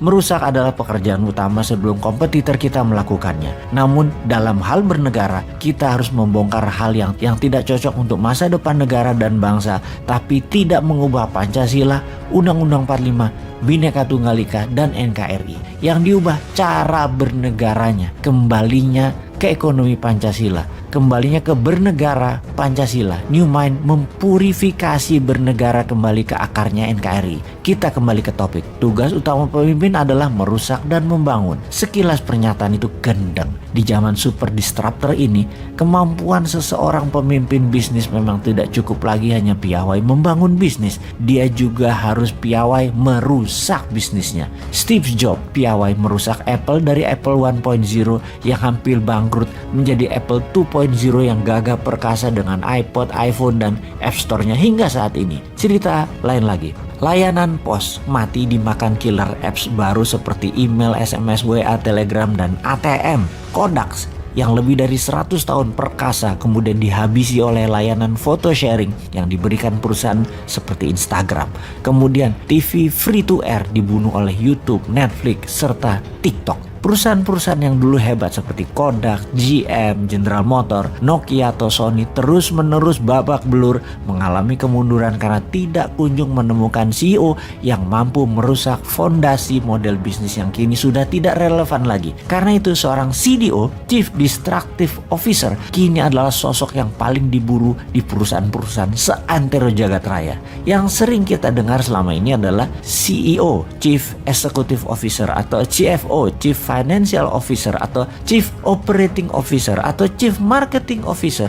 Merusak adalah pekerjaan utama sebelum kompetitor kita melakukannya. Namun dalam hal bernegara, kita harus membongkar hal yang tidak cocok untuk masa depan negara dan bangsa, tapi tidak mengubah Pancasila, Undang-Undang 45, Bhinneka Tunggal Ika, dan NKRI. Yang diubah cara bernegaranya, kembalinya ke ekonomi Pancasila, kembalinya ke bernegara Pancasila. New Mind mempurifikasi bernegara kembali ke akarnya NKRI. Kita kembali ke topik. Tugas utama pemimpin adalah merusak dan membangun. Sekilas pernyataan itu gendeng. Di zaman super disruptor ini, kemampuan seseorang pemimpin bisnis memang tidak cukup lagi hanya piawai membangun bisnis. Dia juga harus piawai merusak bisnisnya. Steve Jobs piawai merusak Apple dari Apple 1.0 yang hampir bangkrut menjadi Apple 2.0 yang gagah perkasa dengan iPod, iPhone, dan App Store-nya hingga saat ini. Cerita lain lagi. Layanan pos mati dimakan killer apps baru seperti email, SMS, WA, Telegram, dan ATM. Kodak yang lebih dari 100 tahun perkasa kemudian dihabisi oleh layanan foto sharing yang diberikan perusahaan seperti Instagram. Kemudian TV free to air dibunuh oleh YouTube, Netflix, serta TikTok. Perusahaan-perusahaan yang dulu hebat seperti Kodak, GM, General Motor, Nokia, atau Sony terus-menerus babak belur mengalami kemunduran karena tidak kunjung menemukan CEO yang mampu merusak fondasi model bisnis yang kini sudah tidak relevan lagi. Karena itu seorang CDO, Chief Destructive Officer, kini adalah sosok yang paling diburu di perusahaan-perusahaan seantero jagat raya. Yang sering kita dengar selama ini adalah CEO, Chief Executive Officer, atau CFO, Chief Financial Officer, atau Chief Operating Officer, atau Chief Marketing Officer.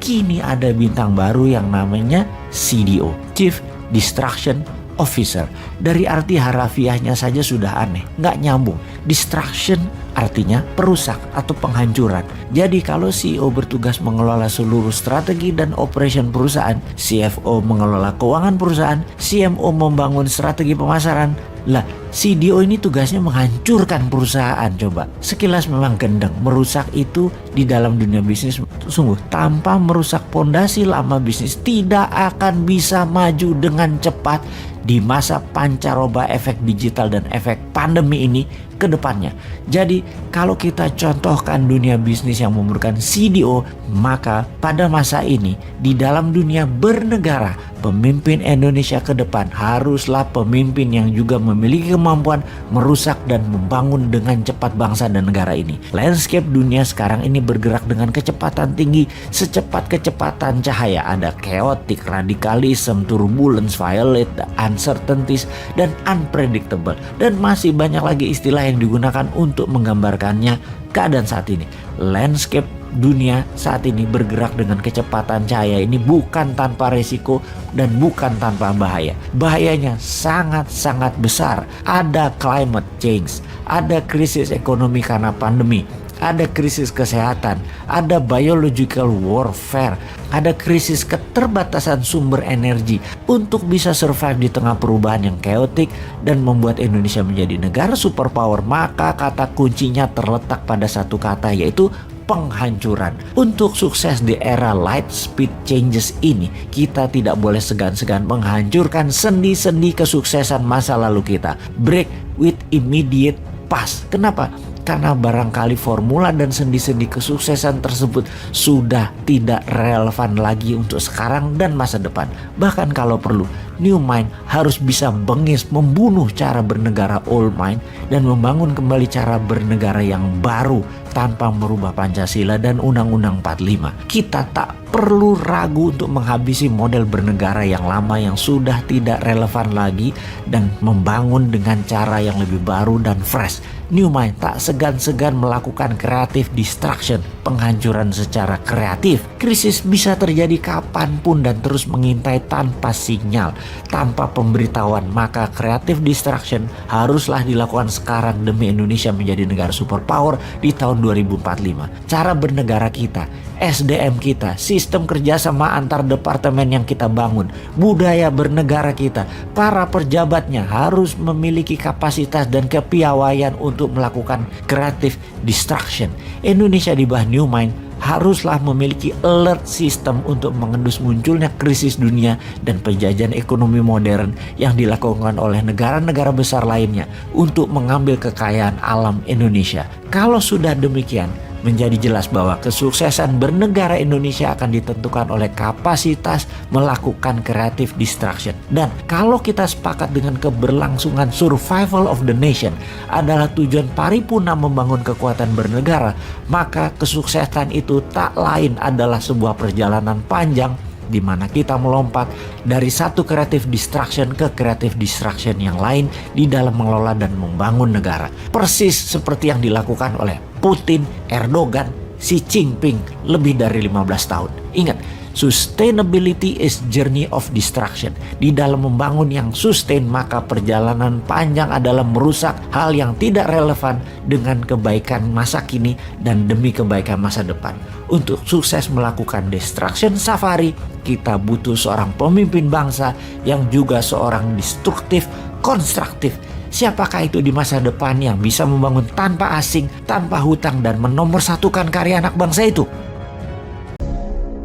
Kini ada bintang baru yang namanya CDO, Chief Destruction Officer. Dari arti harafiahnya saja sudah aneh, nggak nyambung. Destruction artinya perusak atau penghancuran. Jadi kalau CEO bertugas mengelola seluruh strategi dan operation perusahaan, CFO mengelola keuangan perusahaan, CMO membangun strategi pemasaran, lah CDO ini tugasnya menghancurkan perusahaan. Coba sekilas memang gendeng. Merusak itu di dalam dunia bisnis sungguh tanpa merusak pondasi lama bisnis tidak akan bisa maju dengan cepat di masa pancaroba efek digital dan efek pandemi ini ke depannya. Jadi kalau kita contohkan dunia bisnis yang memerlukan CDO, maka pada masa ini di dalam dunia bernegara, pemimpin Indonesia ke depan haruslah pemimpin yang juga memiliki kemampuan merusak dan membangun dengan cepat bangsa dan negara ini. Landscape dunia sekarang ini bergerak dengan kecepatan tinggi, secepat kecepatan cahaya. Ada chaotic, radikalisme, turbulence, violent, uncertainties, dan unpredictable. Dan masih banyak lagi istilah yang digunakan untuk menggambarkannya keadaan saat ini. Landscape dunia saat ini bergerak dengan kecepatan cahaya ini bukan tanpa resiko dan bukan tanpa bahaya. Bahayanya sangat-sangat besar. Ada climate change, ada krisis ekonomi karena pandemi, ada krisis kesehatan, ada biological warfare, ada krisis keterbatasan sumber energi. Untuk bisa survive di tengah perubahan yang chaotic dan membuat Indonesia menjadi negara superpower, maka kata kuncinya terletak pada satu kata, yaitu penghancuran. Untuk sukses di era light speed changes ini, kita tidak boleh segan-segan menghancurkan sendi-sendi kesuksesan masa lalu kita. Break with immediate past. Kenapa? Karena barangkali formula dan sendi-sendi kesuksesan tersebut sudah tidak relevan lagi untuk sekarang dan masa depan. Bahkan kalau perlu, New Mind harus bisa bengis membunuh cara bernegara old mind dan membangun kembali cara bernegara yang baru tanpa merubah Pancasila dan Undang-Undang 45. Kita tak perlu ragu untuk menghabisi model bernegara yang lama yang sudah tidak relevan lagi dan membangun dengan cara yang lebih baru dan fresh. New Mind tak segan-segan melakukan creative destruction, penghancuran secara kreatif. Krisis bisa terjadi kapanpun dan terus mengintai tanpa sinyal, tanpa pemberitahuan. Maka creative destruction haruslah dilakukan sekarang demi Indonesia menjadi negara superpower di tahun 2045. Cara bernegara kita, SDM kita, sistem kerjasama antar departemen yang kita bangun, budaya bernegara kita, para pejabatnya harus memiliki kapasitas dan kepiawaian untuk melakukan creative destruction. Indonesia di bawah New Mind haruslah memiliki alert system untuk mengendus munculnya krisis dunia dan penjajahan ekonomi modern yang dilakukan oleh negara-negara besar lainnya untuk mengambil kekayaan alam Indonesia. Kalau sudah demikian, menjadi jelas bahwa kesuksesan bernegara Indonesia akan ditentukan oleh kapasitas melakukan creative destruction. Dan kalau kita sepakat dengan keberlangsungan survival of the nation adalah tujuan paripurna membangun kekuatan bernegara, maka kesuksesan itu tak lain adalah sebuah perjalanan panjang di mana kita melompat dari satu creative destruction ke creative destruction yang lain di dalam mengelola dan membangun negara. Persis seperti yang dilakukan oleh Putin, Erdogan, Xi Jinping lebih dari 15 tahun. Ingat, sustainability is journey of destruction. Di dalam membangun yang sustain, maka perjalanan panjang adalah merusak hal yang tidak relevan dengan kebaikan masa kini dan demi kebaikan masa depan. Untuk sukses melakukan destruction safari, kita butuh seorang pemimpin bangsa yang juga seorang destruktif, konstruktif. Siapakah itu di masa depan yang bisa membangun tanpa asing, tanpa hutang, dan menomorsatukan karya anak bangsa itu?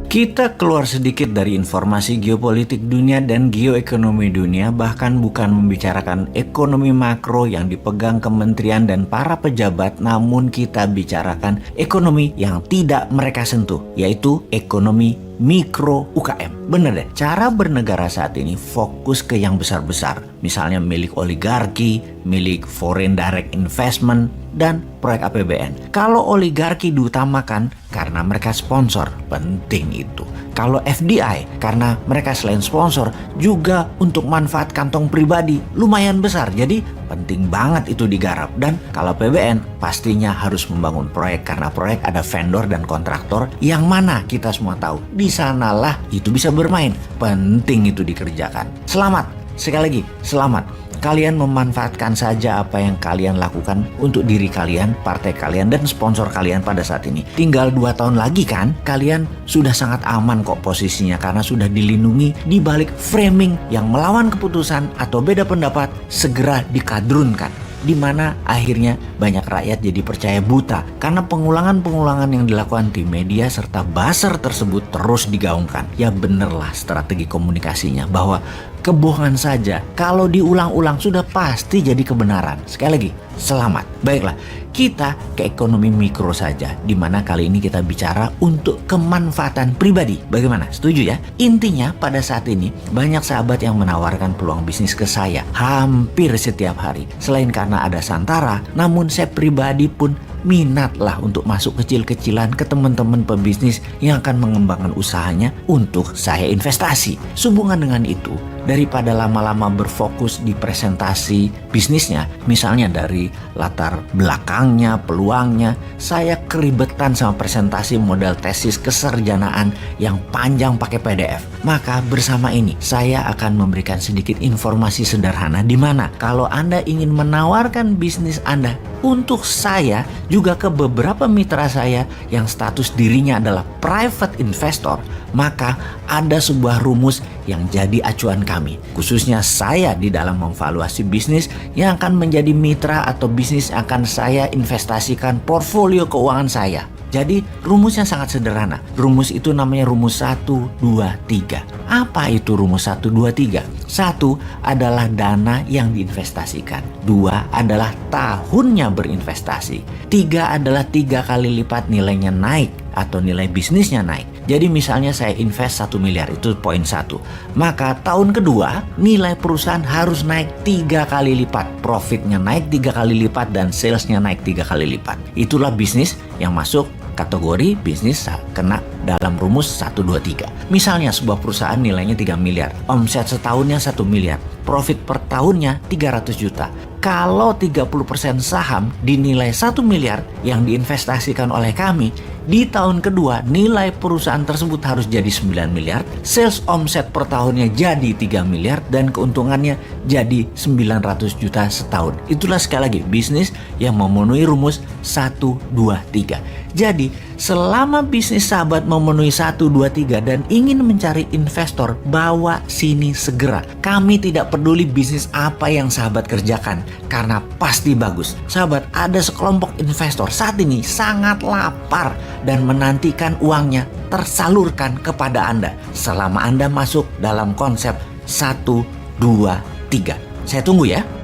Kita keluar sedikit dari informasi geopolitik dunia dan geoekonomi dunia, bahkan bukan membicarakan ekonomi makro yang dipegang kementerian dan para pejabat, namun kita bicarakan ekonomi yang tidak mereka sentuh, yaitu ekonomi mikro UKM. Bener deh, cara bernegara saat ini fokus ke yang besar-besar, misalnya milik oligarki, milik foreign direct investment, dan proyek APBN. Kalau oligarki diutamakan karena mereka sponsor, penting itu. Kalau FDI, karena mereka selain sponsor juga untuk manfaat kantong pribadi, lumayan besar. Jadi penting banget itu digarap. Dan kalau PBN, pastinya harus membangun proyek, karena proyek ada vendor dan kontraktor yang mana kita semua tahu. Di sanalah itu bisa bermain. Penting itu dikerjakan. Selamat, sekali lagi selamat. Kalian memanfaatkan saja apa yang kalian lakukan untuk diri kalian, partai kalian, dan sponsor kalian pada saat ini. Tinggal 2 tahun lagi kan, kalian sudah sangat aman kok posisinya karena sudah dilindungi di balik framing yang melawan keputusan atau beda pendapat segera dikadrunkan. Di mana akhirnya banyak rakyat jadi percaya buta karena pengulangan-pengulangan yang dilakukan tim media serta buzzer tersebut terus digaungkan. Ya benerlah strategi komunikasinya bahwa kebohongan saja kalau diulang-ulang sudah pasti jadi kebenaran. Sekali lagi, selamat. Baiklah, kita ke ekonomi mikro saja, di mana kali ini kita bicara untuk kemanfaatan pribadi. Bagaimana? Setuju ya? Intinya pada saat ini banyak sahabat yang menawarkan peluang bisnis ke saya hampir setiap hari. Selain karena ada Santara, namun saya pribadi pun minatlah untuk masuk kecil-kecilan ke teman-teman pebisnis yang akan mengembangkan usahanya untuk saya investasi. Sehubungan dengan itu, daripada lama-lama berfokus di presentasi bisnisnya, misalnya dari latar belakangnya, peluangnya, saya keribetan sama presentasi model tesis kesarjanaan yang panjang pakai PDF. Maka bersama ini saya akan memberikan sedikit informasi sederhana di mana kalau Anda ingin menawarkan bisnis Anda untuk saya, juga ke beberapa mitra saya yang status dirinya adalah private investor, maka ada sebuah rumus yang jadi acuan kami, khususnya saya di dalam memvaluasi bisnis yang akan menjadi mitra atau bisnis yang akan saya investasikan portfolio keuangan saya. Jadi rumusnya sangat sederhana. Rumus itu namanya rumus 1, 2, 3. Apa itu rumus 1, 2, 3? 1 adalah dana yang diinvestasikan. 2 adalah tahunnya berinvestasi. 3 adalah 3 kali lipat nilainya naik atau nilai bisnisnya naik. Jadi misalnya saya invest 1 miliar, itu poin 1. Maka tahun kedua nilai perusahaan harus naik 3 kali lipat. Profitnya naik 3 kali lipat dan salesnya naik 3 kali lipat. Itulah bisnis yang masuk kategori bisnis kena dalam rumus 1, 2, 3. Misalnya sebuah perusahaan nilainya 3 miliar, omset setahunnya 1 miliar, profit per tahunnya 300 juta. Kalau 30% saham dinilai 1 miliar yang diinvestasikan oleh kami, di tahun kedua nilai perusahaan tersebut harus jadi 9 miliar, sales omset per tahunnya jadi 3 miliar, dan keuntungannya jadi 900 juta setahun. Itulah sekali lagi bisnis yang memenuhi rumus 1, 2, 3. Jadi selama bisnis sahabat memenuhi 1, 2, 3 dan ingin mencari investor, bawa sini segera. Kami tidak peduli bisnis apa yang sahabat kerjakan karena pasti bagus. Sahabat, ada sekelompok investor saat ini sangat lapar dan menantikan uangnya tersalurkan kepada Anda selama Anda masuk dalam konsep 1, 2, 3. Saya tunggu ya.